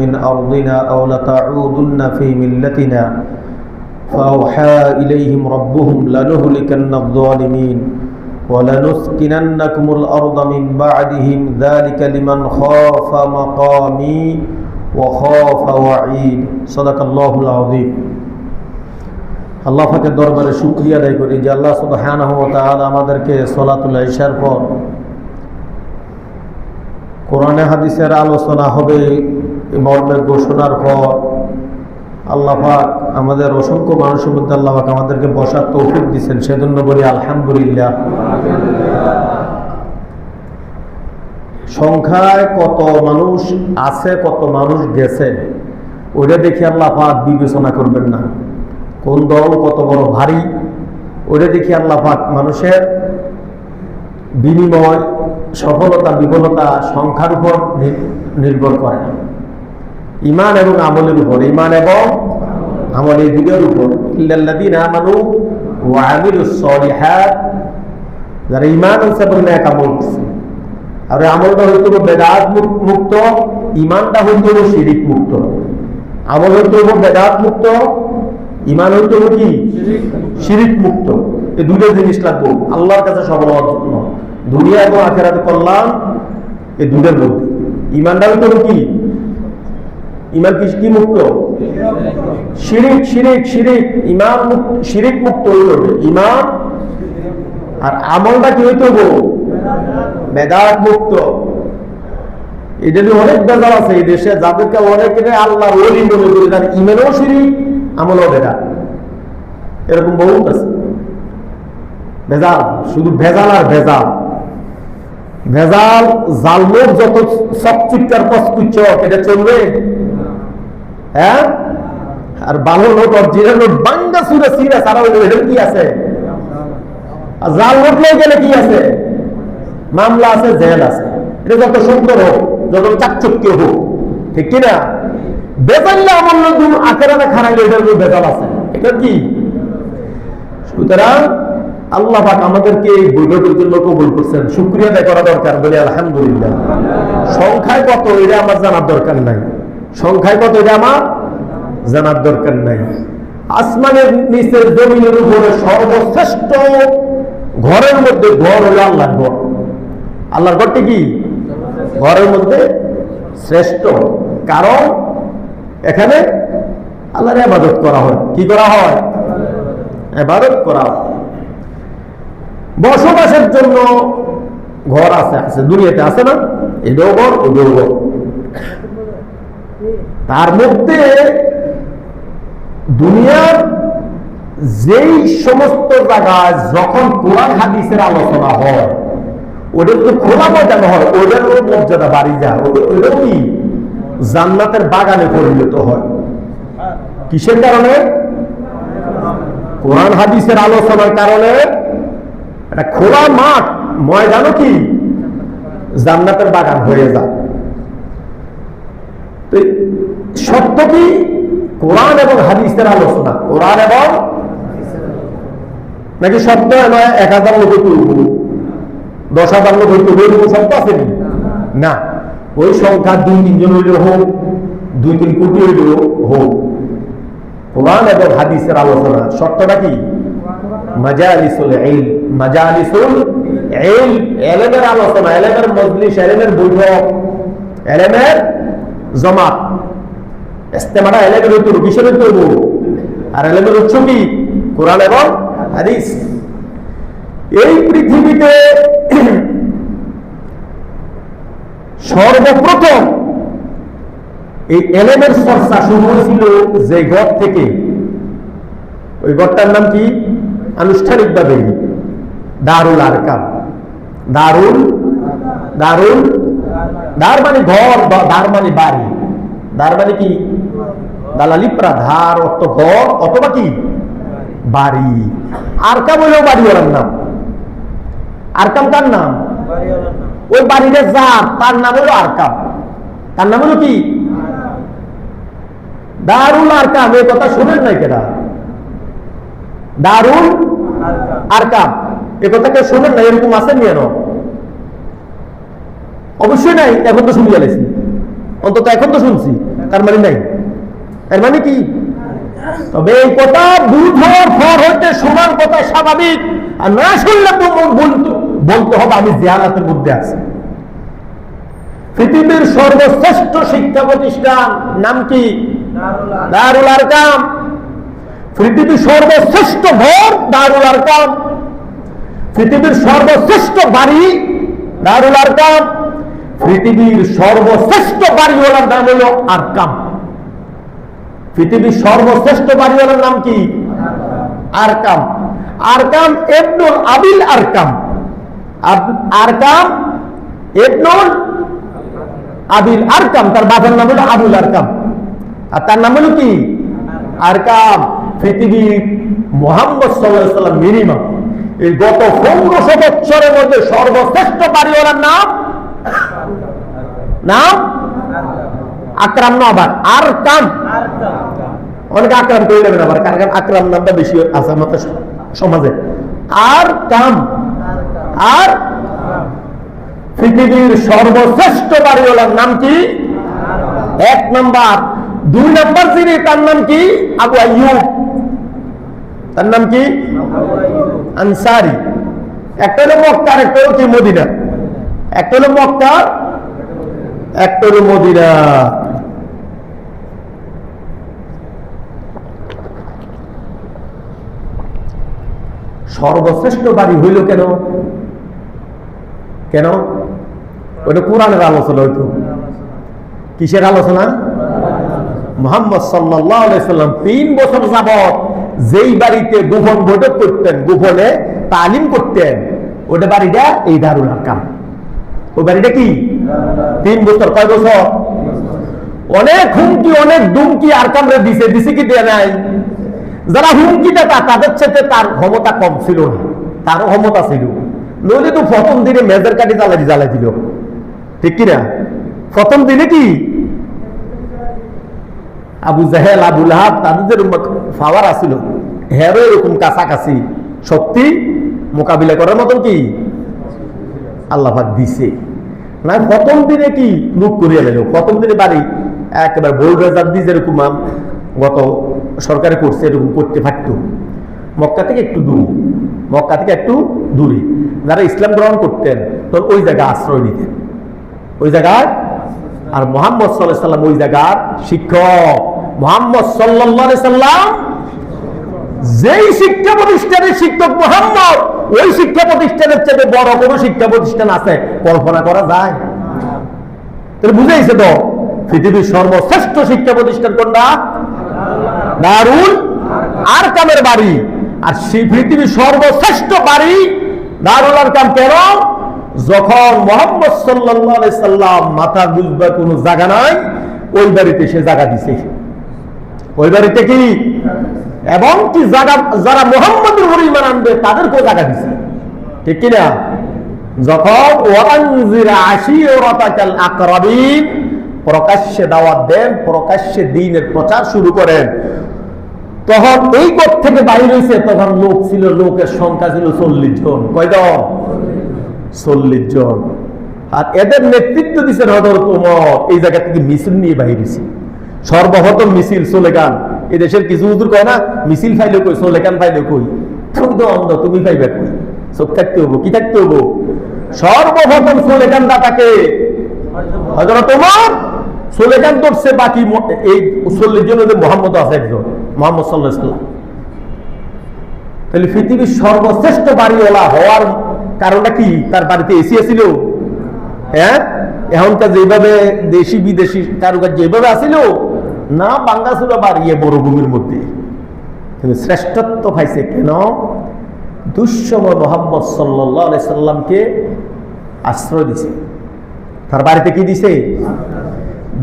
من أرضنا أو لتعودن في ملتنا فأوحى إليهم ربهم لنهلكن الظالمين ولنسكننكم الأرض من بعدهم ذلك لمن خاف مقامي وخاف وعيد صدق الله العظيم আল্লাহ পাকের দরবারে শুকরিয়া আদায় করি যে আল্লাহ সুবহানাহু ওয়া তাআলা আমাদেরকে সালাতুল ইশার পর কোরআনে হাদিসের আলোচনা হবে এই মর্মের ঘোষণার পর আল্লাহ পাক আমাদের অসংখ্য মানুষের মধ্যে আল্লাহ পাক আমাদেরকে বসার তৌফিক দিয়েছেন, সেজন্য বলি আলহামদুলিল্লাহ। সংখ্যায় কত মানুষ আছে, কত মানুষ গেছে, ওইটা দেখে আল্লাহ পাক বিবেচনা করবেন না। কোন দল কত বড় ভারী, ওইটা দেখে আল্লাহ পাক মানুষের বিনিময়, সফলতা বিফলতা সংখ্যার উপর নির্ভর করে না, ঈমান এবং আমলের উপর, ঈমান এবং আমলের দিকের উপর। ইল্লাল্লাযীনা আমানু ওয়া আমিলুস সলিহাত, যারা ঈমান আছে বলে নেক আমল করছে, আর আমলটা হইতে হবে বেদাত মুক্ত, ঈমানটা হইতে হবে শিরিক মুক্ত। আমল হইতে হবে বেদাত মুক্ত, ঈমান হইতে হবে কি শিরিক মুক্ত। এই দুটো জিনিস লাগবে আল্লাহর কাছে সফল হওয়ার জন্য, দুনিয়া এবং আখিরাতে কল্যাণ এই দুটোর মধ্যে। ঈমানটা হইতে হবে কি, ঈমান কি মুক্ত, শিরিক শিরিক শিরিক, ঈমান শিরিক মুক্ত হইতে হবে ঈমান। আর আমলটা কি হইতে হবে বেদাত মুক্ত। এটা নিয়ে অনেক বেজাল আছে এই দেশে, যাদেরকে অনেকে আল্লাহর ওলি মনে করে, তার ঈমানও শিরিক আমলও বেদাত, এরকম বহুত আছে। ভেজাল, শুধু ভেজাল আর ভেজাল। ভেজাল জালমোর যত সব চিৎকার পস্কুচ্ছ এটা চলবে, হ্যাঁ? আর ভালো নোট অরিজিনাল নোট বাঙ্গা সুরে সিরা সারা হইলে কি আছে? আর জাল নোট লয়ে গেলে কি আছে? মামলা আছে, জেল আছে। এটা যত সুন্দর হোক, যত চাকচক্য হোক, ঠিক কিনা? বেজাল্লা আমল নতুন আখেরাতে খারাইলে এটার বেজাল আছে, এটা কি? সুতরাং আল্লাহ পাক আমাদেরকে এই বৈঠকের জন্য কবুল করছেন, শুকরিয়া আদায় করা দরকার, বলি আলহামদুলিল্লাহ। সংখ্যায় কত এটা আমার জানার দরকার নাই, সংখ্যায় কত এটা আমার জানার দরকার নাই। আসমানের নিচের জমিনের উপরে সর্বশ্রেষ্ঠ ঘরের মধ্যে ঘর হলো আল্লাহর ঘর। আল্লাহর ঘরটি কি ঘরের মধ্যে শ্রেষ্ঠ, কারণ এখানে আল্লাহর ইবাদত করা হয়। কি করা হয়? ইবাদত করা হয়। বসবাসের জন্য ঘর আছে, আছে দুনিয়াতে আছে না? এটাও ঘর, ওটাও ঘর। তার মধ্যে দুনিয়ার যেই সমস্ত জায়গায় যখন কোরআন হাদিসের আলোচনা হয়, ওটা তো খোলা ময়দান হয়, ওটার মর্যাদা বাড়ি যায়, ওটাও কি জান্নাতের বাগানে পরিণত হয়। কিসের কারণে? কোরআন হাদিসের আলোচনার কারণে। একটা খোলা মাঠ, ময়দানও কি জান্নাতের বাগান হয়ে যায়। তো সত্য কি কোরআন এবং হাদিসের আলোচনা, কোরআন এবং নাকি সত্য 1000 লোক তুলব, 10,000 লোক হইতে সত্য আছে না? ওই সংখ্যা 2-3 জন হইলেও হোক, 2-3 কোটি হইলেও হোক, কোরআন এবং হাদিসের আলোচনা। সত্যটা কি? মাজালিসুল ইলম, মাজালিসুল ইলম, ইলমের আলোচনা, ইলমের মজলিস, ইলমের বৈঠক, ইলমের জামাত, ইস্তেমাটা ইলমের হইতে কিসের হইতে হইব? আর ইলমের উৎস কি? কোরআন এবং হাদিস। এই পৃথিবীতে সর্বপ্রথম এই ইলমের চর্চা শুরু হয়েছিল যে ঘর থেকে, ওই ঘরটার নাম কি আনুষ্ঠানিকভাবে? দারুল আরকাম। দারুল, দারুল, দার মানে ঘর, দার মানে বাড়ি, দার মানে কি দালালিপ্রা, ধার অর্থ ঘর অথবা কি বাড়ি। আরকাম হইলেও বাড়িওয়ালার নাম। আরকাম কার নাম? ওই বাড়িতে যার, তার নাম হলো আরকাম। তার নাম হলো কি? দারুল আরকাম। এই কথা শুনেন নাই কেনা? দারুল আরকাম এ কথা কেউ শুনেন না? এরকম আছেন কেন? অবশ্যই নাই। এখন তো শুনি গেলেছি, অন্তত এখন তো শুনছি। তার মানে নাই। এর মানে কি? তবে এই কথা বুঝার পর হইতে শোনার কথা স্বাভাবিক, আর না শুনলে বলতে হবে আমি জিয়ালাতের মধ্যে আছি। পৃথিবীর সর্বশ্রেষ্ঠ শিক্ষা প্রতিষ্ঠান নাম কি? দারুল আরকাম। পৃথিবীর সর্বশ্রেষ্ঠ ঘর দারুল আরকাম। পৃথিবীর সর্বশ্রেষ্ঠ বাড়ি দারুল আরকাম। পৃথিবীর সর্বশ্রেষ্ঠ বাড়িওয়ালার নাম হলো আরকাম। পৃথিবীর সর্বশ্রেষ্ঠ বাড়িওয়ালার নাম কি? আরকাম। আরকাম ইবনুল আবিল আরকাম। আরকাম ইবনুল আবিল আরকাম, তার বাবার নাম হলো আবুল আরকাম, আর তার নাম হলো কি? আরকাম। পৃথিবীর মুহাম্মদ সাল্লাল্লাহু আলাইহি ওয়াসাল্লাম মিনিমাম এই গত 1500 বছরের মধ্যে সর্বশ্রেষ্ঠ বাড়িওয়ালার নাম আকরাম না, আবার আরকাম। অনেকে আকরাম করে নেবেন, আবার কারণ আকরাম নামটা বেশি আছে আমাদের সমাজে। আরকাম। আর পৃথিবীর সর্বশ্রেষ্ঠ বাড়িওয়ালার নাম কি? 1 নাম্বার। 2 নাম্বার যিনি, তার নাম কি? আবু আইয়ুব। তার নাম কি? আনসারি। একটা হলো মক্কার, একটা হলো কি মদিনা। একটা হলো মক্কা, একটা হলো মদিনা। সর্বশ্রেষ্ঠ বাড়ি হইল কেন? কেন? ওইটা কোরআনের আলোচনা হইতো। কিসের আলোচনা? মুহাম্মদ সাল্লাল্লাহু আলাইহি সাল্লাম 3 বছর যাবত যেই বাড়িতে গোপন বৈঠক করতেন, গোপনে তালিম করতেন, ওটা বাড়িটা এই দারুল আরকাম। ওই বাড়িটা কি? 3 বছর। কয় বছর? অনেক হুমকি, অনেক দুমকি আরকামরে দিছে কি দেয় নাই? যারা হুমকি দেয় তাদের সাথে তার ক্ষমতা কম ছিল না, তারও ক্ষমতা ছিল। নইলে তো প্রথম দিনে মেজর কাটি জ্বালাই দিল, ঠিক কিনা? প্রথম দিনে কি আবু জাহেল, আবু লাহাব, তাদের যে পাওয়ার আছিল, হেরও এরকম কাছাকাছি শক্তি মোকাবিলা করার মতন কি আল্লাহ পাক দিছে না। প্রথম দিনে কি লুক করিয়া গেল। প্রথম দিনে বাড়ি একেবারে বোল্ড রেজাল্ট দিয়ে যেরকম গত সরকারে করছে এরকম করতে পারত। মক্কা থেকে একটু দূরে, মক্কা থেকে একটু দূরে যারা ইসলাম গ্রহণ করতেন তখন ওই জায়গায় আশ্রয় নিতেন, ওই জায়গায়। আর মুহাম্মদ সাল্লাল্লাহু আলাইহি সাল্লাম ওই জায়গার শিক্ষক। মুহাম্মদ সাল্লাল্লাহু আলাইহি সাল্লাম যেই শিক্ষা প্রতিষ্ঠানের শিক্ষক মুহাম্মদ, ওই শিক্ষা প্রতিষ্ঠানের চেয়ে বড় কোনো শিক্ষা প্রতিষ্ঠান আছে কল্পনা করা যায়? তাহলে বুঝাইছে তো পৃথিবীর সর্বশ্রেষ্ঠ শিক্ষা প্রতিষ্ঠান কোনটা? দারুল আরকামের বাড়ি। আর সেই পৃথিবীর সর্বশ্রেষ্ঠ বাড়ি দারুল আরকাম। কেন? যখন মুহাম্মদ সাল্লাল্লাহু আলাইহি সাল্লাম মাথা বুঝবার কোনো জায়গা নাই, ওই বাড়িতে সে জায়গা দিছে। ওই বাড়িতে কি এবং কি জায়গা, যারা মুহাম্মদের উপর ঈমান আনবে তাদেরকেও জায়গা দিছে, ঠিক কিনা? যখন ওয়ানজিরা আশিরাতাকাল আকরাবিন প্রকাশ্যে দাওয়াত দেন, প্রকাশ্যে দ্বীনের প্রচার শুরু করেন, তখন এই পথ থেকে বাইরে হয়েছে, তখন লোক ছিল, লোকের সংখ্যা ছিল 40 জন। কয়জন? 40 জন। আর এদের নেতৃত্ব দিচ্ছেন হযরত ওমর। এই জায়গা থেকে মিছিল নিয়ে বাইরে হয়েছে। সর্বপ্রথম মিছিল সোলেগান। এই দেশের কিছু হুজুর কয় না মিছিল ফাইলে কই, সোলেগান ফাইলে কই। তুমি তো অন্ধ, তুমি পাইবে কই? চোখ থাকতে হবো, কি থাকতে হবো? সর্বপ্রথম সোলেগান দাতাকে হযরত ওমর। সোলেগান ধরছে, বাকি এই 40 জনের মুহাম্মদ আছে একজন, মুহাম্মদ সাল্লাল্লাহু আলাইহি সাল্লাম। তাহলে পৃথিবীর সর্বশ্রেষ্ঠ বাড়িওয়ালা হওয়ার কারণটা কি? তার বাড়িতে এসি ছিল। হ্যাঁ, এখনকার যেভাবে দেশি বিদেশি কারুকার্য যেভাবে আসিল না, বাঙ্গাসুরা বাড়িয়ে মরুভূমির মধ্যে। কিন্তু শ্রেষ্ঠত্ব পাইছে কেন? দুঃসময় মুহাম্মদ সাল্লাল্লাহু আলাইহি সাল্লামকে আশ্রয় দিছে। তার বাড়িতে কি দিছে?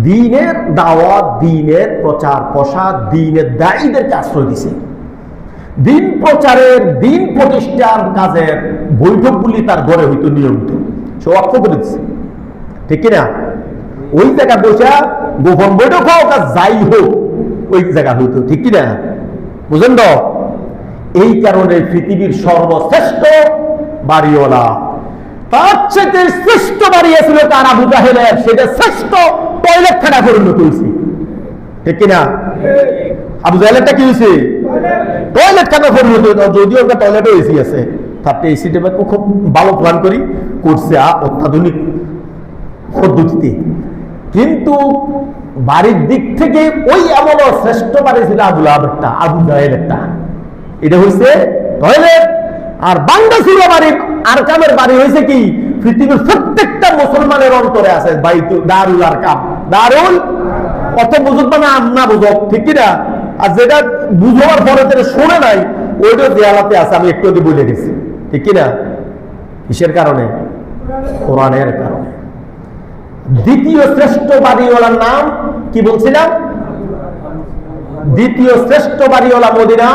দ্বীনের দাওয়াত, দ্বীনের প্রচার প্রসার, দ্বীনের দায়ীদেরকে আশ্রয় দিছে। দ্বীন প্রচারের, দ্বীন প্রতিষ্ঠার কাজের বৈঠকগুলি তার ঘরে হইতো নিয়মিত, সে অক্ষ করে দিচ্ছে, ঠিক কিনা? ওই জায়গা বসে গোপন বৈঠক হোক আর যাই হোক ওই জায়গা হইতো, ঠিক কিনা? বুঝেন তো? এই কারণে পৃথিবীর সর্বশ্রেষ্ঠ বাড়িওয়ালা, তার চেয়ে শ্রেষ্ঠ বাড়ি ছিল তার আবু জাহেলের, সেটা শ্রেষ্ঠ টয়লেট খানা পরিণত হয়েছে। ঠিক কিনা? আবু জাহেলেরটা কি হয়েছে? টয়লেট খানা পরিণত, যদিও ওটা টয়লেটও এসি আছে, তাতে এসিটা খুব ভালো প্ল্যান করি করছে অত্যাধুনিক পদ্ধতিতে। কিন্তু বাড়ির দিক থেকে ওই এমনও শ্রেষ্ঠ বাড়ি ছিল আবু লাহাবেরটা, আবু জাহেলেরটা। এটা হয়েছে টয়লেট। আর বান্দা ছিল বাড়ি, আরকামের বাড়ি হয়েছে কি পৃথিবীর প্রত্যেকটা মুসলমানের অন্তরে আছে দারুল আরকাম। দারুল অত বুঝুক মানে না বুঝক, ঠিক কিনা? আর যেটা বুঝার পরে যেটা শুনে নাই ওইটা দেয়ালাতে আছে, আমি একটু আগে বলে গেছি, ঠিক কিনা? কিসের কারণে? কোরআনের কারণে। দ্বিতীয় শ্রেষ্ঠ বাড়িওয়ালার নাম কি বলছিলাম? দ্বিতীয় শ্রেষ্ঠ বাড়িওয়ালা মদিনা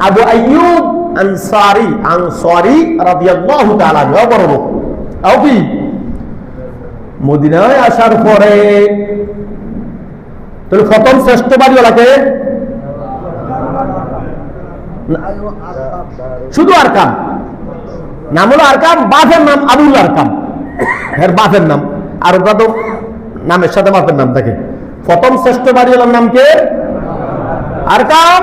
আবু আইয়ুব আনসারী রাদিয়াল্লাহু তাআলা আনহু। কি মদিনায় আসার পরে তাহলে প্রথম শ্রেষ্ঠ বাড়িওয়ালাকে শুধু আরকাম, নাম হলো আরকাম, বাপের নাম আবুল আরকাম, এর বাপের নাম। আর ওটা তো নামের সাথে বাপের নাম থাকে। প্রথম শ্রেষ্ঠ বাড়িওয়ালার নাম কে? আরকাম।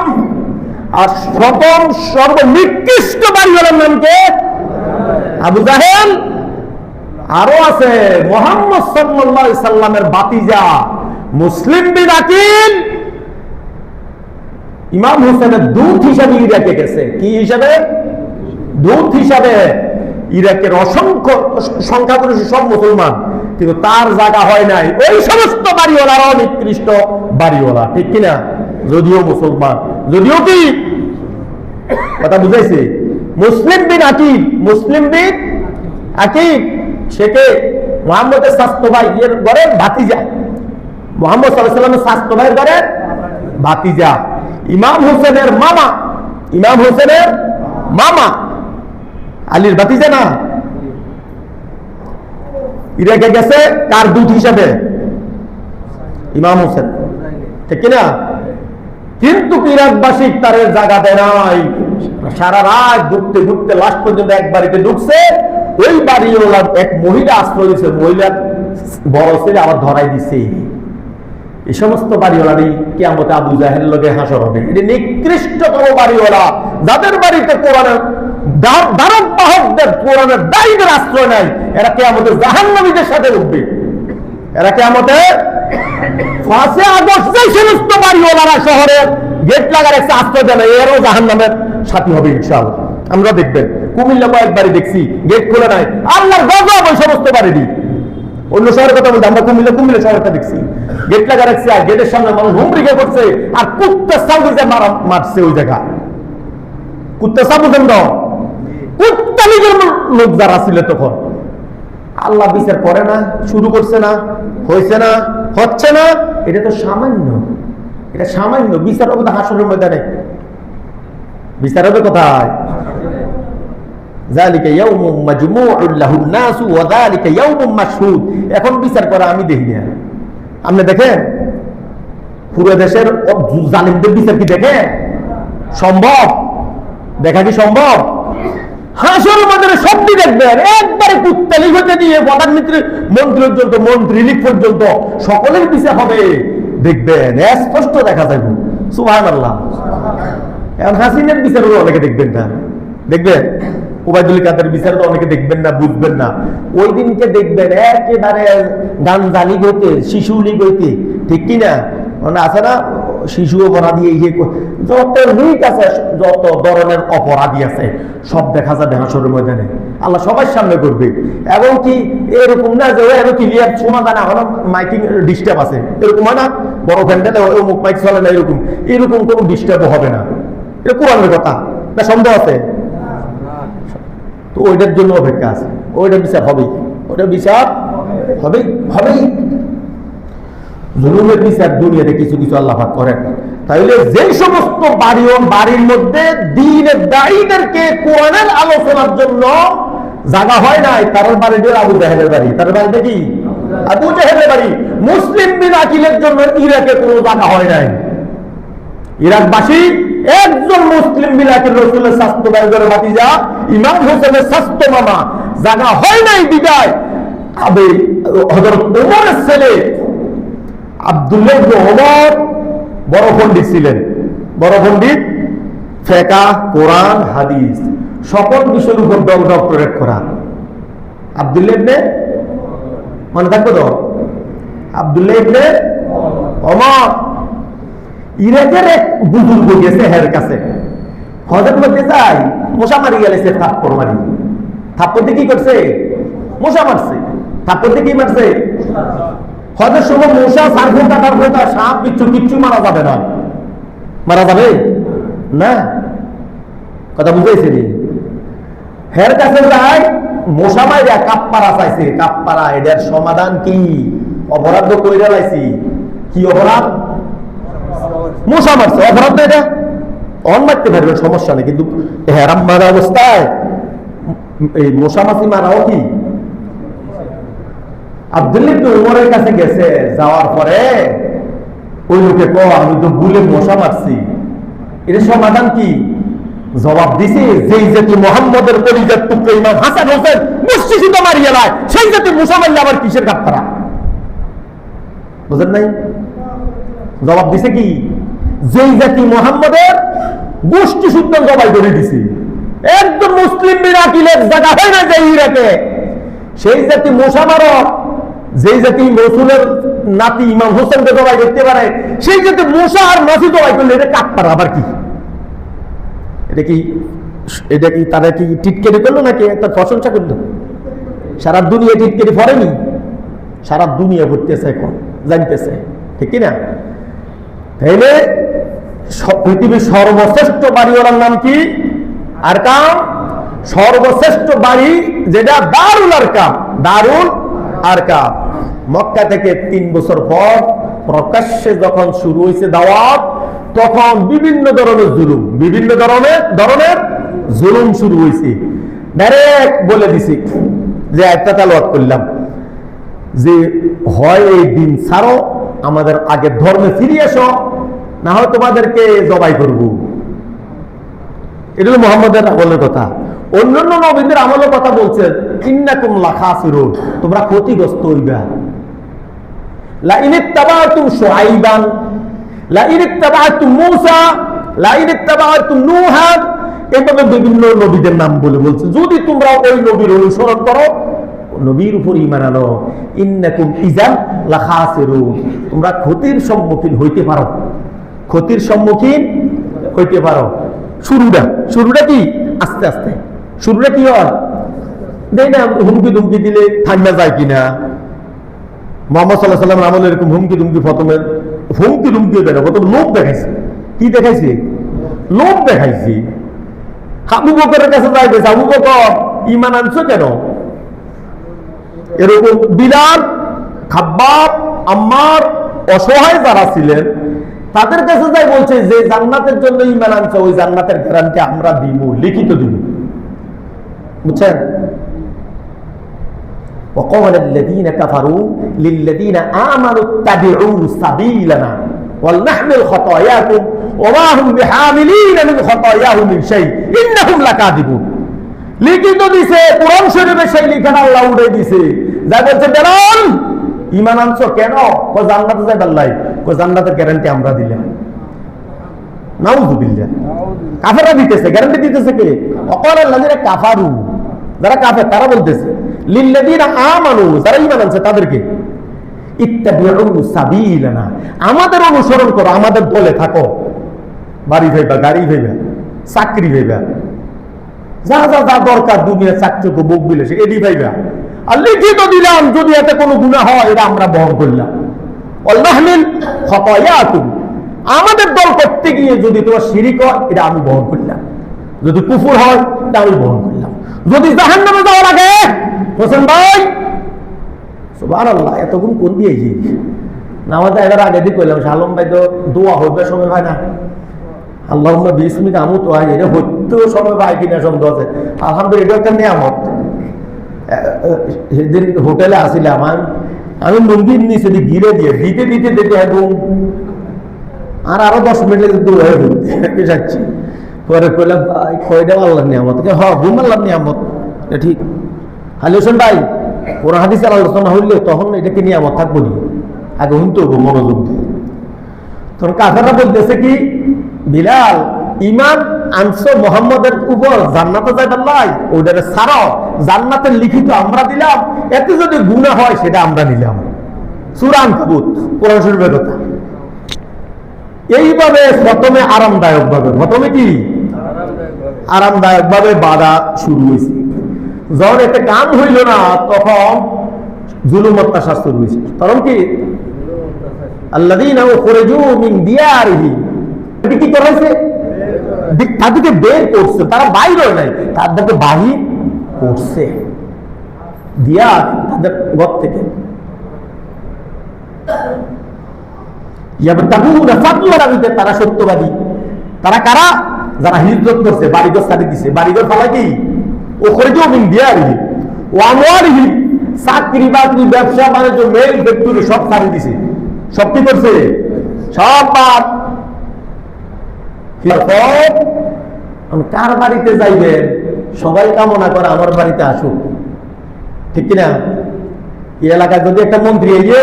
আর প্রথম সর্বনিকৃষ্ট বাড়িওয়ালার নাম কে? আবু জাহেল। আরো আছে মুহাম্মদ সাল্লাল্লাহু আলাইহি সাল্লামের ভাতিজা মুসলিম বিন আকিল ইমাম হোসেনের দূত হিসাবে ইরাকে গেছে। কি হিসাবে? দূত হিসাবে। ইরাকের অসংখ্য সংখ্যাগরিষ্ঠ সব মুসলমান, কিন্তু তার জায়গা হয় নাই ওই সমস্ত বাড়িওয়ালার নিকৃষ্ট বাড়িওয়ালা, ঠিক কিনা? যদিও মুসলমান, যদিও কি কথা বুঝাইছে? মুসলিম বিন আকিল, মুসলিম বিন আকিল সেকে মুহাম্মদের স্বাস্থ্য ভাই এর ঘরের ভাতিজা, মুহাম্মদ সাল্লাল্লাহু আলাইহি ওয়াসাল্লামের স্বাস্থ্য ভাইয়ের ঘরের ভাতিজা, ইমাম হোসেনের মামা, ইমাম হোসেনের মামা, আলীর ভাতিজা না। ইরাকে গেছে কার দূত হিসাবে? ইমাম হোসেন, ঠিক কিনা? কিন্তু ইরাকবাসী তার জায়গা দেয় নাই। সারা রাত ঘুরতে ঘুরতে লাস্ট পর্যন্ত এক বাড়িতে ঢুকছে। ওই বাড়িওয়ালা এক মহিলা আশ্রয় দিচ্ছে, মহিলা বড় ছেলে আবার ধরাই দিচ্ছে। এই সমস্ত বাড়িওয়ালারই কিয়ামতে আবু জাহেলের লগে হাসর হবে। এটা নিকৃষ্টতম বাড়িওয়ালা, যাদের বাড়িতে কোরআনের ধারক বাহকদের, কোরআনের দায়ীদের আশ্রয় নাই, এরা কিয়ামতে জাহান্নামীদের সাথে উঠবে। এরা কিয়ামতে 5 আগস্ট যে সমস্ত বাড়িওয়ালারা শহরে গেট লাগা রেখেছে আশ্রয় দেয় না, এরাও জাহান্নামের সাথী হবে ইনশাআল্লাহ। আমরা দেখবেন কুমিল্লা কয়েকবারই দেখছি গেট খোলা নাই, আল্লাহর গজব ওই সমস্ত বাড়িরই। অন্য শহরের কথা বলতে আমরা কুমিল্লা শহরটা দেখছি, গেট লাগা রাখছে, আর গেটের সামনে মানুষ হুমড়িকে করছে, আর কুত্তা সাবুজে মারছে ওই জায়গা। কুত্তা সাবুজেন কুত্তা লীগের লোক যারা ছিল তখন। আল্লাহ বিচার করে না, শুরু করছে না, হয়েছে না, হচ্ছে না, এটা তো সামান্য, এটা সামান্য। বিচার হবে হাসরের ময়দানে। বিচার হবে কোথায়? যালিকা ইয়াউমুম মাজমুউন লাহুন নাস ওয়া যালিকা ইয়াউমুম মাশহুদ। এখন বিচার করা আমি দেখি না, আপনি দেখেন? পুরো দেশের জালিমদের বিচার কি দেখে সম্ভব? দেখা কি সম্ভব? হাসর ময়দানে সবটি দেখবেন, একবারে কুত্তালি হতে দিয়ে প্রধানমন্ত্রী মন্ত্রী পর্যন্ত, মন্ত্রী লীগ পর্যন্ত সকলের বিচার হবে, দেখবেন স্পষ্ট দেখা যাবে। সুবহানাল্লাহ। এখন হাসিনের বিচার অনেকে দেখবেন না, দেখবেন ওবায়দুল কাদের বিচার তো অনেকে দেখবেন না, বুঝবেন না। ওই দিনকে দেখবেন একেবারে গাঞ্জা লীগ হইতে, শিশু লীগ হইতে, ঠিক কিনা? মানে আছে না শিশু অপরাধী, যত লীগ আছে, যত ধরনের অপরাধী আছে, সব দেখা যাবে হাসরের ময়দানে। আল্লাহ সবার সামনে করবে। এবং কি এরকম না যে ক্লিয়ার শোনা যায় না, এখন মাইকিং ডিস্টার্ব আছে, এরকম হয় না? বড় প্যান্ডেলে মুখ মাইক চলে না, এরকম এরকম কোনো ডিস্টার্ব হবে না। এটা কোরআনের কথা না, সন্দেহ আছে? তো ওইটার জন্য অপেক্ষা আছে, ওইটার বিচার হবেই, ওইটার বিচার হবেই হবেই। জুলুমের বিচার দুনিয়াতে কিছু কিছু আল্লাহ পাক করেন। তাইলে যে সমস্ত বাড়ির মধ্যে দ্বীনের দায়ীদেরকে কোরআনের আলোচনার জন্য জায়গা হয় নাই, তার বাড়িতে আবু জাহেলের বাড়ি, তার বাড়িতে কি আবু জাহেলের বাড়ি। মুসলিম বিন আকিলের জন্য ইরাকে কোনো জায়গা হয় নাই। ইরাকবাসী একজন মুসলিম বিন আকিল রাসূলের স্বাস্থ্য ভাইয়ের ভাতিজা, ইমাম হোসেনের স্বাস্থ্য মামা, জায়গা হয় নাই বিদায় হযরত ওমরের ছেলে আব্দুল্লাহ ইবনে ওমর বড় পণ্ডিত ছিলেন, বড় পণ্ডিত, ফিকহ, কোরআন, হাদিস সকল বিষয়ের উপর ডক্টরেট করা। আব্দুল্লাহ ইবনে, মনে থাকবে তো, আব্দুল্লাহ ইবনে ওমর ইরাকের এক বুজুর্গ গেছে হের কাছে, হযরত বলতে চাই মশা মারি গেছে, থাপ্পড় মারি, থাপ্পড় দিয়ে কি করছে, মশা মারছে, থাপ্পড় দিয়ে কি মারছে, হযরত সময় মশা সার্ফ কাটার কথা, সাপ বিচ্ছু কিচ্ছু মারা যাবে না, মারা যাবে না, কথা বুঝাইছে নি। হের কাছে যায় মশা মাইরা কাপ্পারা চাইছে, কাপ্পারা, এটার সমাধান কি, অপরাধ তো কইরা লাইছি, কি অপরাধ, মশা মারছে, অপরাধ তো এটা, অন মারতে পারবে সমস্যা নেই, কিন্তু হেরাম মারা অবস্থায় এই মশা মাছি মারাও কি। আব্দুল্লাহ ইবনে ওমরের কাছে গেছে, যাওয়ার পরে ওই লোকে আমি তো ভুলে মশা মারছি, এর সমাধান কি, জবাব দিছে যেই জাতি মুহাম্মদের কলিজার টুকরো ইমাম হাসান হোসেন মুষ্টিসুদ্ধ মারিয়া নাই, সেই জাতি মশা মারলে আবার কিসের কাফারা, বুঝেন নাই? জবাব দিছে কি, যেই জাতি মুহাম্মদের গোষ্ঠী শুদ্ধ জবাই করে দিছে, একদম মুসলিম মিরাকিলের জায়গা হয় না যে ইরাকে, সেই জাতি মশা মারো, যেই জাতি রসুলের নাতি ইমাম হোসেনকে জবাই করতে পারে, সেই জাতি মশা আর মাছি জবাই করলে এটা কাফারা আবার কি, এটা কি, এটা কি তারা কি টিটকেরি করলো নাকি একটা প্রশংসা করলো? সারা দুনিয়া টিটকেরি পড়েনি, সারা দুনিয়া ঘুরতেছে, এখন জানতেছে, ঠিক কিনা? তাইলে পৃথিবীর সর্বশ্রেষ্ঠ বাড়িওয়ালার নাম কি? আরকাম। সর্বশ্রেষ্ঠ বাড়ি যেটা দারুল আরকাম, দারুল আরকাম। মক্কা থেকে 3 বছর পর প্রকাশ্যে যখন শুরু হয়েছে দাওয়াত, তখন বিভিন্ন ধরনের জুলুম, বিভিন্ন ধরনের জুলুম শুরু হয়েছে। ডাইরেক্ট বলে দিছি যে একটা তালাওয়াত করলাম যে হয় এই দিন ছাড়ো, আমাদের আগের ধর্মে ফিরে এসো, না হয় তোমাদেরকে জবাই করব। এটা হলো মুহাম্মদের আমলের কথা। অন্যান্য নবীদের আমলের কথা বলছেন, ইন্নাকুম লাখাসিরুন, তোমরা ক্ষতিগ্রস্ত হইবা। লা ইন ইত্তাবাতুম শুআইবান, লা ইন ইত্তাবাতুম মূসা, লা ইন ইত্তাবাতুম নূহা, এভাবে বিভিন্ন নবীদের নাম বলে বলছে, যদি তোমরা ওই নবীর অনুসরণ করো, নবীর উপর ঈমান আনো, ইন্নাকুম ইযান লাখাসিরুন, তোমরা ক্ষতির সম্মুখীন হইতে পারো, ক্ষতির সম্মুখীন হইতে পারো। শুরুটা কি, আস্তে আস্তে শুরুটা কি হয়, দেখ না হুমকি ধুমকি দিলে থামা যায় কিনা। মুহাম্মদ সাল্লাল্লাহু আলাইহি ওয়াসাল্লাম আমল এরকম হুমকি ধুমকি, প্রথমে হুমকি ধুমকি দেয় না, প্রথম লোভ দেখাইছে। কি দেখাইছে? লোভ দেখাইছে। আবু বকরের কাছে যাইতেছে, আবু বকর ঈমান আনছো কেন? এরকম বিলাল, খাব্বাব, আম্মার, অসহায় যারা ছিলেন তাদের কাছে যাই বলছে যে জান্নাতের জন্য ঈমান আনছো, ওই জান্নাতের গ্যারান্টি আমরা দিব, লিখিত দিব, বুঝছেন? وقال الذين كفروا للذين آمنوا اتبعوا سبيلنا ولنحمل خطاياكم وما هم بحاملين من خطاياهم من شيء إنهم لكاذبون। লিখিত দিছে, কোরআন শরীফে সেই লিখাটা আল্লাহ উড়ে দিছে। যা বলছে বেলাল ঈমান আনছো কেন? কো জান্নাতে যাই আল্লাহ, কো জান্নাতের গ্যারান্টি আমরা দিলাম। নাউযুবিল্লাহ। কাফেররা দিতেছে, গ্যারান্টি দিতেছে কে? ওয়াকাল আল্লাযিনা কাফারু, যারা কাফের তারা বলতেছে, লিল্লাযিনা আমানু, যারা ঈমান আনছে তাদেরকে, ইত্তাবিউ সাবিলানা, আমাদের অনুসরণ করো, আমাদের দলে থাকো, বাড়ি ভাইবা, গাড়ি ভাইবা, চাকরি ভাইবা, যা যা যা দরকার দুনিয়া চাকরি বুক বিলে সে এডি ভাইবা। আর লিখিত দিলাম যদি এতে কোনো গুনাহ হয় এটা আমরা বহন করলাম। ওয়াল্লাহমিল খাতায়াকুম, আমাদের দল করতে গিয়ে যদি তোমার শিরিক হয় এটা আমি বহন করলাম, যদি কুফর হয় এটা আমি বহন করলাম, যদি জাহান্নামে যাওয়া লাগে। হোসেন ভাই সুবহানাল্লাহ, এতক্ষণ কোন দিয়েছি নামাজে এবার আগে দিয়ে কইলাম, আলম ভাই তো দোয়া হবে সময় ভাই না, আল্লাহুম্মা বিসমিকা আমুতু, এটা হইতেও সময় ভাই কিনা সন্দেহ আছে। আলহামদুলিল্লাহ, এটা একটা নিয়ামত। সেদিন হোটেলে আসিলাম, আমি লুঙ্গির নিচে ঘিরে দিয়ে দিতে দিতে দিতে এবং আর আরো 10 মিনিট দূর হয়ে যাচ্ছি। পরে কইলাম ভাই কয়টা আল্লাহর নিয়ামত? ঘুম আল্লাহর নিয়ামত, ঠিক। খালি হোসেন ভাই কোরআন হাদিসের আলোচনা হইলে তখন এটাকে নিয়ামত থাকবো নি, আগে শুনতে হবো মনোযোগ দিয়ে। তখন কাফেররা বলতেছে কি, বিলাল ইমান আনছো মোহাম্মদের উপর, জান্নাতে যাইবার লাই, ওদের ছাড়াও, জান্নাতের লিখিত আমরা দিলাম, এতে যদি গুনাহ হয় সেটা আমরা নিলাম। সূরা আনকাবুত, কোরআন শরীফের কথা। এইভাবে প্রথমে আরামদায়ক ভাবে, প্রথমে কি আরামদায়ক ভাবে বাধা শুরু হয়েছে। যখন এতে কাম হইল না তখন জুলুম অত্যাচার শুরু হয়েছে। তখন কি আল্লাযীনা উখরিজু মিন দিয়ারিহিম, এটা কি করা হয়েছে? তাদেরকে বের করছে, তারা বাইর হয় নাই, তাদেরকে বাহির করছে দিয়ার, তাদের ঘর থেকে। তারা সত্যবাদী। তারা কারা? যারা হিজরত করছে, বাড়িঘর ছাড়ি দিছে। বাড়িঘর ফালাই কি উখরিজু মিন দিয়ারিহিম ওয়া আমওয়ালিহিম, চাকরি বাকরি ব্যবসা বাণিজ্য মেল ফ্যাক্টরি সব ছাড়ি দিছে। সব কি করছে? সব বাদ। কার বাড়িতে যাইবেন? সবাই কামনা করে আমার বাড়িতে আসুক, ঠিক কিনা? এই এলাকায় যদি একটা মন্ত্রী এগিয়ে,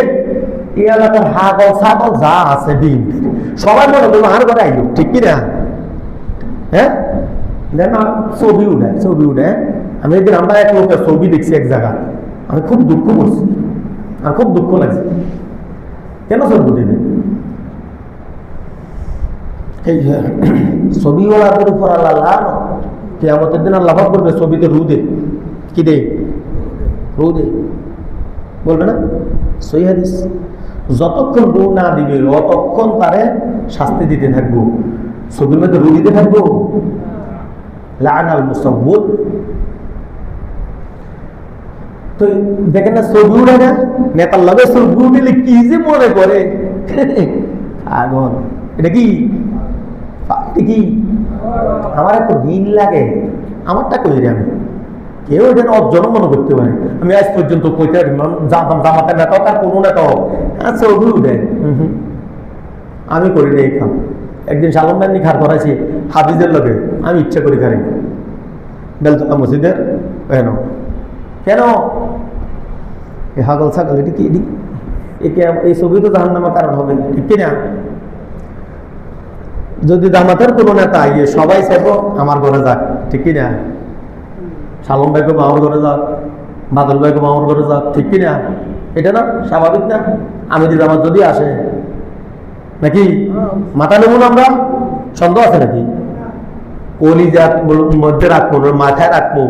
এই এলাকার হাগল ছাগল যা আছে বিএনপি সবাই মনে করবো আর ঘরে আইলো, ঠিক কিনা? হ্যাঁ, ছবি উঠে, ছবি উঠে। আমি একদিন আমরা এক লোকের ছবি দেখছি এক জায়গা, আমি খুব দুঃখ করছি, আর খুব দুঃখ লাগছে। কেন ছবি উঠেবে? ছবিওয়ালাদের উপর আল্লাহ কিয়ামতের দিন আল্লাহ করবে, ছবিতে রু দে, কি দে? রু দে, বলবে না? সহিহ হাদিস। যতক্ষণ রু না দিবে ততক্ষণ তারে শাস্তি দিতে থাকবো, ছবির মধ্যে রু দিতে থাকবো। লাআনাল মুসাব্বির। তো দেখেন না, ছবি উঠে না, নেতার লগে ছবি উঠলে কি যে মনে করে আগুন। এটা কি? কি আমার একটু ঘিন লাগে, আমারটা কই রে? আমি কেউ এটা অর্জন মনে করতে পারে। আমি আজ পর্যন্ত কইতে জানতাম জামাতের নেতাও তার কোনো নেতাও ছবি উঠে, আমি করি না এই কাম। একদিন সালম ভাই খার করাইছি হাফিজের লগে, আমি ইচ্ছা করি খারি বেলতলা মসজিদের। কেন কেন এই হাগল ছাগল, এটি কি? এই ছবি তো জাহান্নামের কারণ হবে, ঠিক কিনা? যদি জামাতের কোনো নেতা ইয়ে সবাই চাইব আমার ঘরে যাক, ঠিক কিনা? সালম ভাইকে আমার ঘরে যাক, বাদল ভাইকে আমার ঘরে যাক, ঠিক কিনা? এটা না স্বাভাবিক না? আমি যদি জামাত যদি আসে নাকি মাথা নেব না? আমরা সন্দেহ আছে নাকি? কলিজার মধ্যে রাখবো, মাথায় রাখবো,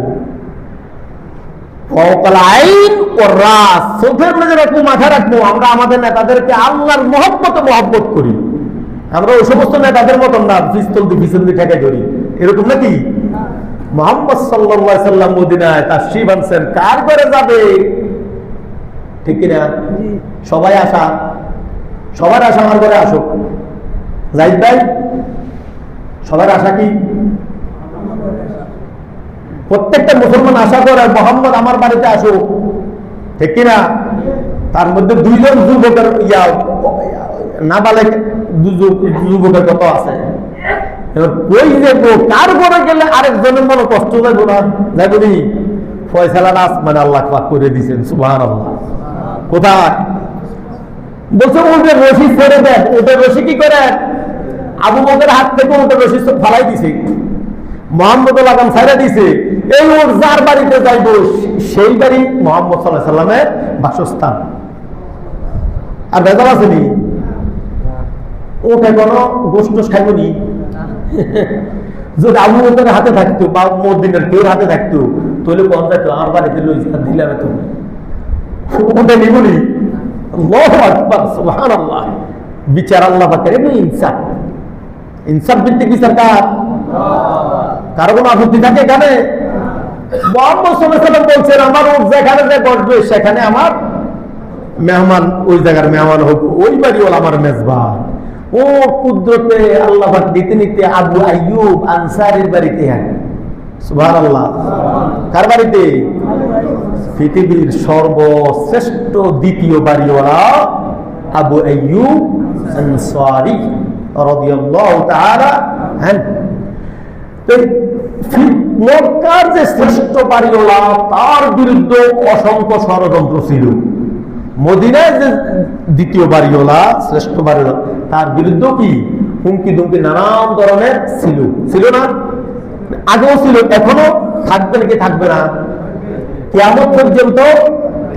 চোখের মধ্যে রাখবো, মাথায় রাখবো। আমরা আমাদের নেতাদেরকে আল্লাহর মহব্বতে মহব্বত করি। আমরা ওই সমস্ত নেতাদের মতন না পিস্তল দিয়ে পিছন দিয়ে ঠেকে ধরি, এরকম নাকি? মুহাম্মদ সাল্লাল্লাহু আলাইহি সাল্লাম মদিনায় তাশরীফ আনছেন, কার ঘরে যাবে? ঠিক কিনা? সবাই আসা, সবার আশা আমার ঘরে আসুক। জাহিদ ভাই, সবার আশা কি? প্রত্যেকটা মুসলমান আশা করে মোহাম্মদ আমার বাড়িতে আসুক, ঠিক কিনা? তার মধ্যে দুইজন যুবকের নাবালেগ যুবকের কত আছে। কই যাবো, কার ঘরে গেলে আরেকজনের মনে কষ্ট যাবো না? যাইব নি? ফয়সালা আসমানে আল্লাহ পাক করে দিয়েছেন, সুবহানাল্লাহ। কোথায়? বলছে ওদের রশি ছেড়ে দেন। ওদের রশি কি করে? আবু বকরের হাত থেকে ওদের রশি ফালাই দিছে, মোহাম্মদ লাগাম ছাইড়া দিছে। এই ওর যার বাড়িতে যাইব সেই বাড়ি মুহাম্মদ সাল্লাল্লাহু আলাইহি সাল্লামের বাসস্থান। আর ভেজাল আসেনি, ওটা কোনো গোষ্ঠ খাইবনি। যদি আবু বকরের হাতে থাকতো বা মদিনার কেউ হাতে থাকতো, তাহলে কোন যাইতো আমার বাড়িতে লই দিলাম, তো ওটা নিবনি। আল্লাহু আকবার, সুবহানাল্লাহ। বিচার আল্লাহ পাকের ইনসাফ, ইনসাফ ভিত্তিক বিচার কার? কারো কোনো আপত্তি থাকে এখানে? মুহাম্মদ সাল্লাল্লাহু আলাইহি ওয়াসাল্লাম বলছেন, আমার উট যেখানে যে বসবে সেখানে আমার মেহমান, ওই জায়গার মেহমান হোক, ওই বাড়ি হল আমার মেজবান। ও কুদরতে আল্লাহ পাক নিতে নিতে আবু আইয়ুব আনসারীর বাড়িতে, সুবহানাল্লাহ। কার বাড়িতে? পৃথিবীর সর্বশ্রেষ্ঠ দ্বিতীয় বাড়িওয়ালা আবু আইয়ুব আনসারী রাদিয়াল্লাহু তাআলা আনহু। মক্কার যে শ্রেষ্ঠ বাড়িওয়ালা, তার বিরুদ্ধে অসংখ্য ষড়যন্ত্র ছিল। মদিনায় যে দ্বিতীয় বাড়িওয়ালা, শ্রেষ্ঠ বাড়িওয়ালা, তার বিরুদ্ধে কি হুমকি দুমকি নানান ধরনের ছিল না? আগেও ছিল, এখনো থাকবে নাকি থাকবে না? কিয়ামত পর্যন্ত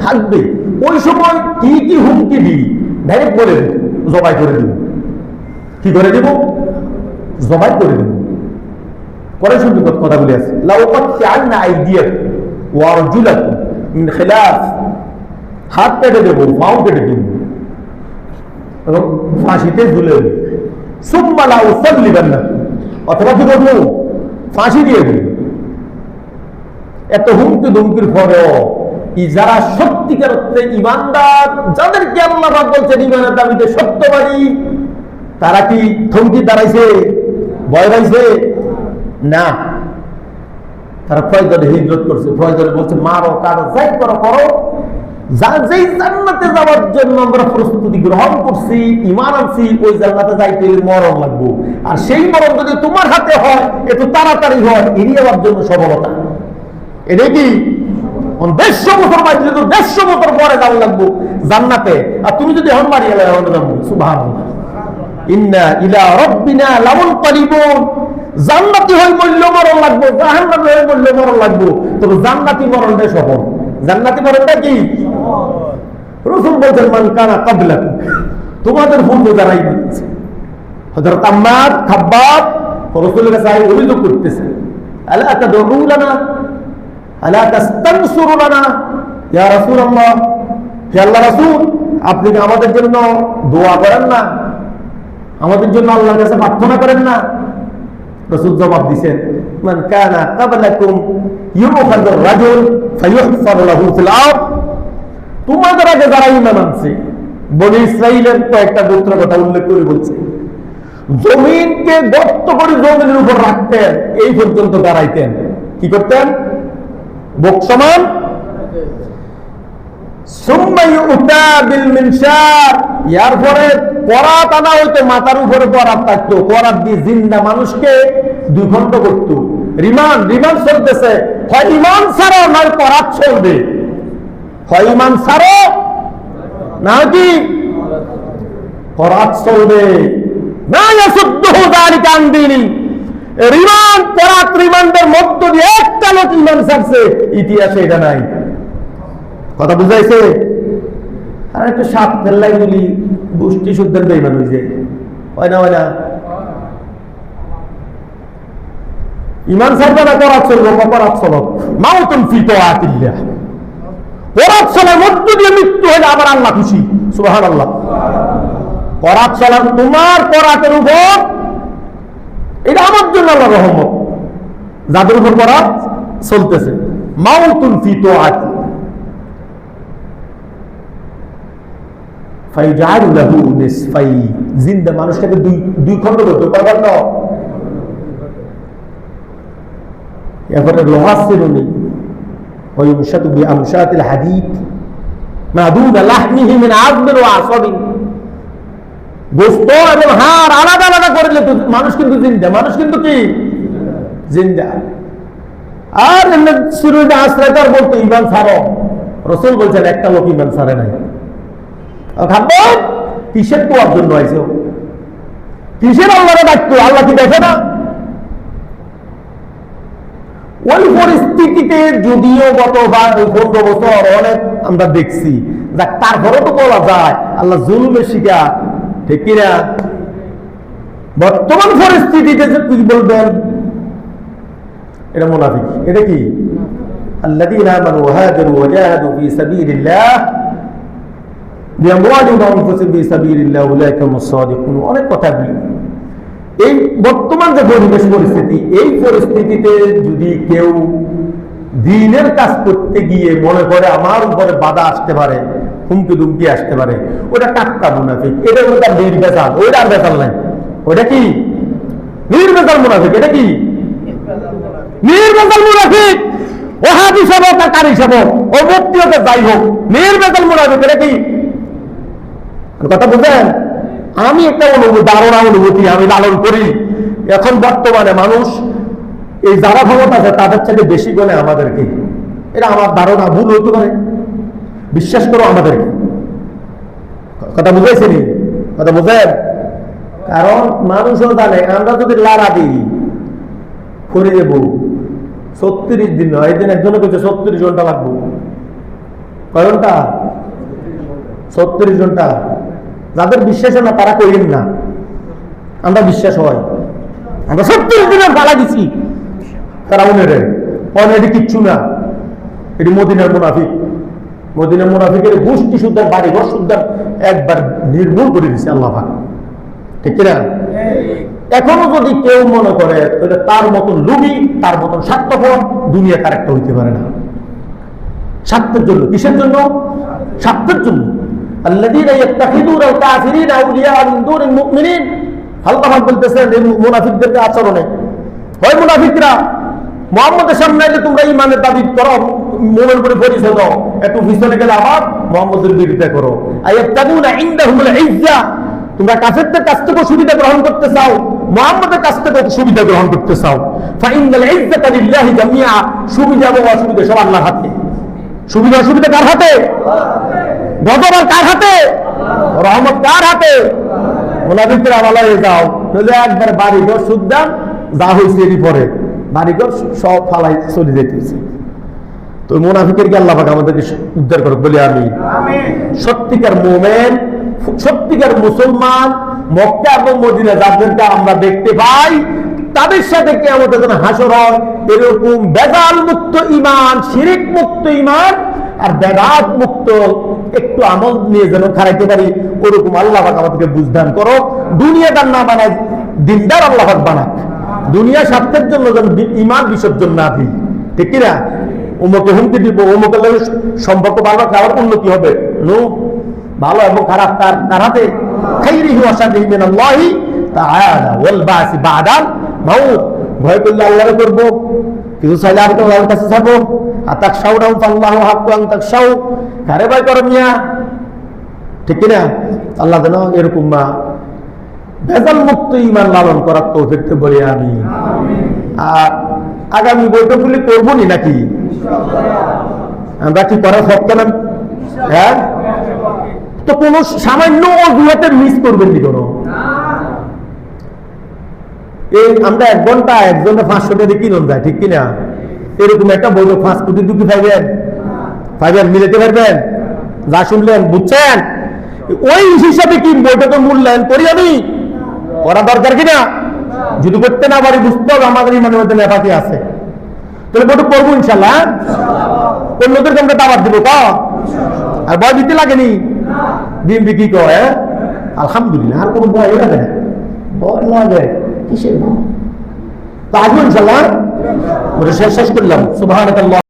থাকবে। ওই সময় কি কি হুমকি দিই ডাইরেক্ট বলে দেব, জবাই করে দেব। কি করে দেব? জবাই করে দেব। পরে শুনতে কথাগুলি আছে, লাউকাত্তিআন্না আইদিয়াকুম ওয়া আরজুলাকুম মিন খিলাফ, হাত কেটে দেবো, পাও কেটে দেব এবং ফাঁসিতে ঝুলে দেব। সুম্মা লাউসাল্লিবান্নাকুম, অথবা কি করবো? ফাঁসি দিয়ে দেব। এত হুমকি ধুমকির পরেও যারা সত্যিকার অর্থে ইমানদার, যাদেরকে আল্লাহ পাক বলছেন ইমানের দাবিতে সত্যবাদী, তারা কি থমকি দাঁড়াইছে, ভয় পাইছে? না, তারা প্রয়োজনে হিজরত করছে, প্রয়োজনে বলছে মারো কারো যাই করো করো, যেই জান্নাতে যাওয়ার জন্য আমরা প্রস্তুতি গ্রহণ করছি, ঈমান আনছি, ওই জান্নাতে যাইতে মরণ লাগবো। আর সেই মরণ যদি তোমার হাতে হয়, একটু তাড়াতাড়ি হয়, এড়িয়ে যাওয়ার জন্য সফলতা। এটা কি 150 বছর বাঁচলে তো 150 বছর পরে যাওয়া লাগবো জান্নাতে, আর তুমি যদি এখন মারি গেলে যাবো। সুবহানাল্লাহ। ইন্না ইলা রাব্বিনা লামুনকালিবুন, জান্নাতি হই মূল্য মরণ লাগবো, জাহান্নামী হই মূল্য মরণ লাগবো, তবে জান্নাতি মরণটাই সফল। জান্নাতি মরণটা কি? রাসূল বলেন মান কানা ক্বাবলাকুম, তোমাদের পূর্বে যারাই বলেছে। হযরত আম্মার, খাব্বাব রাসূলের কাছে অভিযোগ করতেছে, আলা তাদউ লানা আলা তাস্তানসুরু লানা ইয়া রাসূলুল্লাহ, হে আল্লাহর রাসূল, আপনি কি আমাদের জন্য দোয়া করেন না? আমাদের জন্য আল্লাহর কাছে প্রার্থনা করেন না? রাসূল জবাব দিবেন, মান কানা ক্বাবলাকুম ইউখাযুর রাজুল ফায়ুহফারু লাহু ফিল আরদ, তোমাদের আগে যারা ঈমান আনছে, বনী ইসরাঈলের কয়েকটা গোত্রের কথা উল্লেখ করে বলছে, জমিনকে গর্ত করে জমিনের উপর রাখতেন, এই পর্যন্ত দাঁড়াইতেন। কি করতেন? বুক সমান। সুম্মা ইউতা বিল মিনশার, এর পরে করাত আনা হইতো, মাথার উপরে করাত থাকতো, করাত দিয়ে জিন্দা মানুষকে দুই খণ্ড করত। রিমান্ড চলতেছে, হয় ইমান ছাড়ো নয় করাত চলবে, হয় ইমান ছাড়ো না কি করাত চলবে। না ইয়াসুদ্দুহু যালিকা আন দীনি, রিমান্ড করাত রিমান্ডের মধ্য দিয়ে একটা লোক ইমান ছাড়ছে, ইতিহাসে এটা নাই। কথা বুঝাইছে? আর একটা সাপ ফেললাই বলি গোষ্ঠী শুদ্ধের বেইমান হয়ে যায়, হয় না? হয় না? ইমান ছাড়বে না, করাত চলবে, করাত চলক মাউতুন ফি তাআতিল্লাহ, করাত চলার মধ্য দিয়ে মৃত্যু হলে আবার আল্লাহ খুশি। সুবহানাল্লাহ। করাত চলার, তোমার করাতের উপর, এটা আমার জন্য আল্লাহর রহমত, যাদের উপর করাত চলতেছে। মাউতুন ফি তাআতিল্লাহ ফাইজালু লাহু নিসফাই, জিন্দা মানুষটাকে দুই খণ্ড করতে পারবেন না। এরপরে লোহার চিরুনি, ওয়ায়ুমশাতু বিআমশাতিল হাদীদ মাদুনা লাহমিহি মিন আযমিন ওয়া আসাবিন, গোশত এবং হাড় আলাদা আলাদা করলে তো মানুষ কিন্তু জিন্দা, মানুষ কিন্তু কি জিন্দা। আর এমনি চিরুনি আশ্রয়তার বলতো ঈমান ছাড়ো, রাসূল বলছেন একটা লোক ঈমান ছাড়ে নাই। খাবো কিসের তোয়ার জন্য আইছে, কিসের আল্লাহরে ডাকতো? আল্লাহ কি দেখে না? ওই পরিস্থিতিতে যদিও গত 15 বছর অনেক আমরা দেখছি, যাক তারপরে তো বলা যায় আল্লাহ জুলুমের শিকার, ঠিক কিনা? বর্তমান পরিস্থিতিতে কি বলবেন? এটা মুনাফিক। এটা কি? আল্লাযীনা আমানু ওয়া হাজারু ওয়া জাহাদু ফি সাবিলিল্লাহ বিআমওয়ালিহিম ওয়া আনফুসিহিম ফি সাবিলিল্লাহ উলাইকা হুমুস সাদিকুন। অনেক কথা বলি। এই বর্তমান যে পরিবেশ পরিস্থিতি, এই পরিস্থিতিতে যদি কেউ দ্বীনের কাজ করতে গিয়ে মনে করে আমার উপরে বাধা আসতে পারে, হুমকি দুমকি আসতে পারে, ওটা টাটকা মুনাফিক। এটা হলো তার নির্বেজাল, ওইটা আর বেজাল নাই। ওইটা কি? নির্বেজাল মুনাফিক। এটা কি? নির্বেজাল মুনাফিক। ও হাদিস হবে, তার কারি হবে, ও মুক্তি হবে, যাই হোক, নির্বেজাল মুনাফিক। এটা কি? কথা বুঝলেন? আমি একটা ধারণা অনুভূতি আমি লালন করি। এখন বর্তমানে মানুষ এই যারা ক্ষমতা আছে তাদের থেকে বেশি গলে আমাদেরকে, এটা আমার ধারণা, ভুল হতে পারে, বিশ্বাস করো আমাদেরকে। কথা বুঝাইছি নি? কথা বুঝেন? কারণ মানুষও জানে আমরা যদি লাড়া দিই করে দেব 36 দিন নয়, এই দিন একজনে বলছে 36 ঘন্টা লাগবো। কয় ঘন্টা? 36 ঘন্টা। যাদের বিশ্বাস না তারা করেন না, আমরা বিশ্বাস হয়। আমরা 36 দিনের পালা দিছি, তারা মনে রে এটি কিচ্ছু না, এটি মদিনার মুনাফিক। মদিনার মুনাফিকের গোষ্ঠী সুদ্ধার বাড়ি ঘর সুদ্ধার একবার নির্মূল করে দিচ্ছে আল্লাহ পাক, ঠিক কিনা? এখনো যদি কেউ মনে করে তাহলে তার মতন লুবি, তার মতন স্বার্থপর দুনিয়া তার একটা হইতে পারে না। স্বার্থের জন্য, কিসের জন্য? স্বার্থের জন্য। আল্লাযীনা ইয়াত্তাখিযুনা আল-কাফিরিনা আউলিয়া মিন দুনিল মুমিনিন, আল্লাহ পাক বলতেছেন এই মুনাফিকদের আচরণে, হয় মুনাফিকরা মুহাম্মদের সামনে এলে তোমরা ঈমানের দাবি করো, মুমিন বলে পরিচয় দাও, একটু পিছনে গেলে আবার মুহাম্মদের বিরোধিতা করো। আয়াত্তাগুনা ইনদাহুমুল ইজ্জা, তোমরা কাফেরদের কাছ থেকে সুবিধা গ্রহণ করতে চাও, মুহাম্মদের কাছ থেকে সুবিধা গ্রহণ করতে চাও। ফাইনাল ইজ্জাতা লিল্লাহি জামিআ, সুবিধা এবং অসুবিধা সব আল্লাহর হাতে। সুবিধা অসুবিধা কার হাতে? গজব কার হাতে? রহমত কার হাতে? মুনাফিকরা বলায় যাও তাহলে একবার বাড়িঘর সুদ্দান যা হয়েছে এরই পরে বাড়িঘর সব ফালাই চলে যেতেছে। তো মুনাফিকের কি আল্লাহ পাক আমাদেরকে উদ্ধার করুক বলি আমি। সত্যিকার মুমিন, সত্যিকার মুসলমান মক্কা এবং মদিনা যাদেরকে আমরা দেখতে পাই তাদের সাথে কিয়ামতের দিন হাসর হয় এরকম বেজাল মুক্ত ঈমান, শিরক মুক্ত ঈমান আর বেদাত মুক্ত একটু আমল নিয়ে যেন খারাইতে পারি, ওরকম আল্লাহ পাক আমাদেরকে বুঝদান করো। দুনিয়াদার না বানায়, দিনদার আল্লাহ পাক বানাক। দুনিয়া স্বার্থের জন্য যেন ঈমান বিসর্জন না দিই, ঠিক কিনা? অমুকে হুমকি দিব, অমুকের লগে সম্পর্ক বারবার খাওয়ার উন্নতি হবে। নো, ভালো এবং খারাপ কার হাতে? খাইরিহি ওয়া শাররিহি মিনাল্লাহি তাআলা ওয়াল বাসি বাদাল মাউত। ভয় করলে আল্লাহরে করব, কিছু চাইলে আর আল্লাহর কাছে যাব। আতাকশাউনা ফাল্লাহু হাক্কু আন তাকশাউ, কারে ভয় করো মিয়া, ঠিক কিনা? আল্লাহ যেন এরকম বেজাল মুক্ত ঈমান লালন করার তৌফিক বলি আমি। আর আগামী বৈঠকগুলি করবো নি নাকি? আমরা কি করার সত্য না? হ্যাঁ, তো কোন সামান্য অজুহাতে মিস করবেন নি কোনো? এই আমরা 1 ঘন্টা একজনে 500 টাকা কিনুন যায়, ঠিক কিনা? এরকম একটা বৈঠক 5 কোটি দুটি পাইবেন, মিলাতে পারবেন? যা শুনলেন বুঝছেন, ওই হিসাবে কি বৈঠকের মূল্যায়ন করি আমি? করা দরকার কিনা? যদি করতে না পারি বুঝতে হবে আমাদের ইমানের মধ্যে নেফাকি আছে, তাহলে বৈঠক করবো ইনশাল্লাহ। অন্যদেরকে আমরা দাওয়াত দিব ক, আর ভয় দিতে লাগেনি? বিএমপি কি কয়? আলহামদুলিল্লাহ, আর কোনো ভয় লাগে না, ভয় লাগে কিসের? তো আসবো ইনশাল্লাহ। শেষ করলাম। সুবহানাল্লাহ।